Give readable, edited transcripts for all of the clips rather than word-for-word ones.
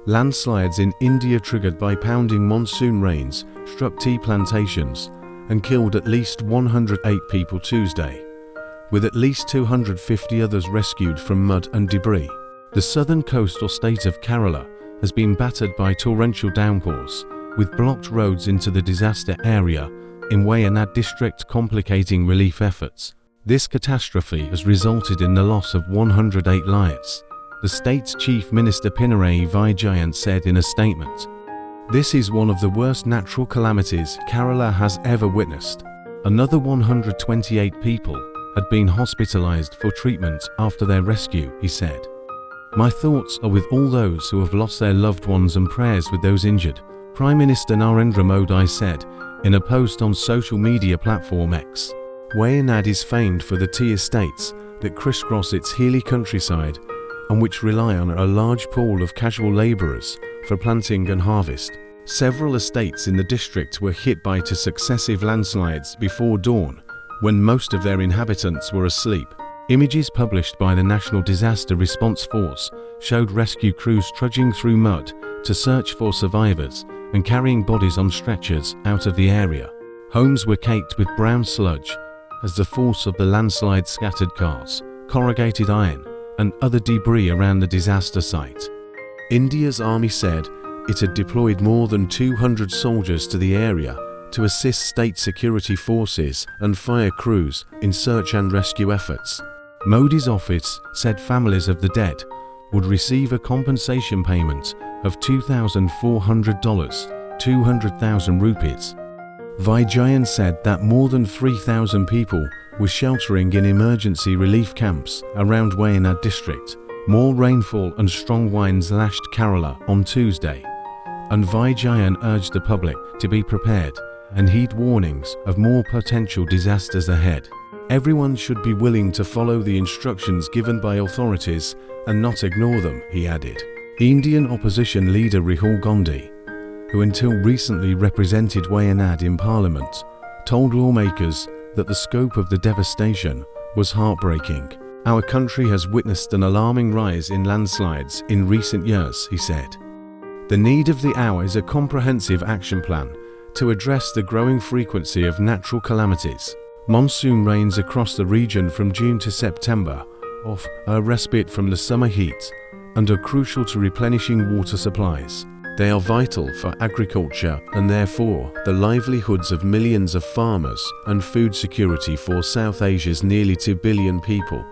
Landslides in India triggered by pounding monsoon rains struck tea plantations and killed at least 108 people Tuesday, with at least 250 others rescued from mud and debris. The southern coastal state of Kerala has been battered by torrential downpours, with blocked roads into the disaster area in Wayanad district complicating relief efforts. This catastrophe has resulted in the loss of 108 lives, the state's Chief Minister Pinarayi Vijayan said in a statement. This is one of the worst natural calamities Kerala has ever witnessed. Another 128 people had been hospitalized for treatment after their rescue, he said. My thoughts are with all those who have lost their loved ones and prayers with those injured, Prime Minister Narendra Modi said in a post on social media platform X. Wayanad is famed for the tea estates that crisscross its hilly countryside and which rely on a large pool of casual labourers for planting and harvest. Several estates in the district were hit by two successive landslides before dawn, when most of their inhabitants were asleep. Images published by the National Disaster Response Force showed rescue crews trudging through mud to search for survivors and carrying bodies on stretchers out of the area. Homes were caked with brown sludge as the force of the landslide scattered cars, corrugated iron, and other debris around the disaster site. India's army said it had deployed more than 200 soldiers to the area to assist state security forces and fire crews in search and rescue efforts. Modi's office said families of the dead would receive a compensation payment of $2,400, 200,000 rupees. Vijayan said that more than 3,000 people were sheltering in emergency relief camps around Wayanad district. More rainfall and strong winds lashed Kerala on Tuesday, and Vijayan urged the public to be prepared and heed warnings of more potential disasters ahead. Everyone should be willing to follow the instructions given by authorities and not ignore them, he added. Indian opposition leader Rahul Gandhi, who until recently represented Wayanad in Parliament, told lawmakers that the scope of the devastation was heartbreaking. Our country has witnessed an alarming rise in landslides in recent years, he said. The need of the hour is a comprehensive action plan to address the growing frequency of natural calamities. Monsoon rains across the region from June to September offer a respite from the summer heat and are crucial to replenishing water supplies. They are vital for agriculture and therefore the livelihoods of millions of farmers and food security for South Asia's nearly 2 billion people.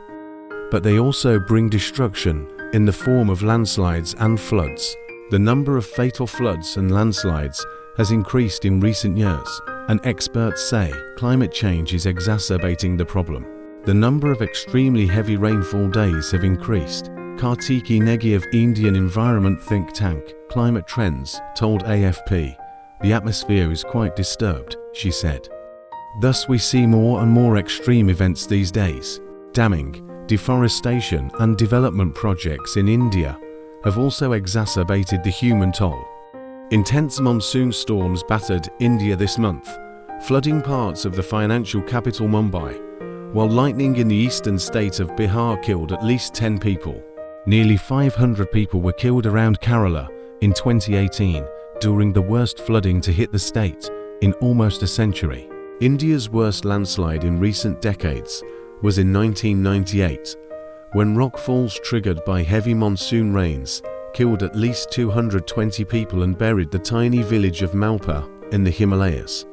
But they also bring destruction in the form of landslides and floods. The number of fatal floods and landslides has increased in recent years, and experts say climate change is exacerbating the problem. The number of extremely heavy rainfall days have increased. Kartiki Negi of Indian environment think tank Climate Trends told AFP, "The atmosphere is quite disturbed," she said. Thus we see more and more extreme events these days. Damming, deforestation and development projects in India have also exacerbated the human toll. Intense monsoon storms battered India this month, flooding parts of the financial capital Mumbai, while lightning in the eastern state of Bihar killed at least 10 people. Nearly 500 people were killed around Kerala in 2018 during the worst flooding to hit the state in almost a century. India's worst landslide in recent decades was in 1998, when rockfalls triggered by heavy monsoon rains killed at least 220 people and buried the tiny village of Malpa in the Himalayas.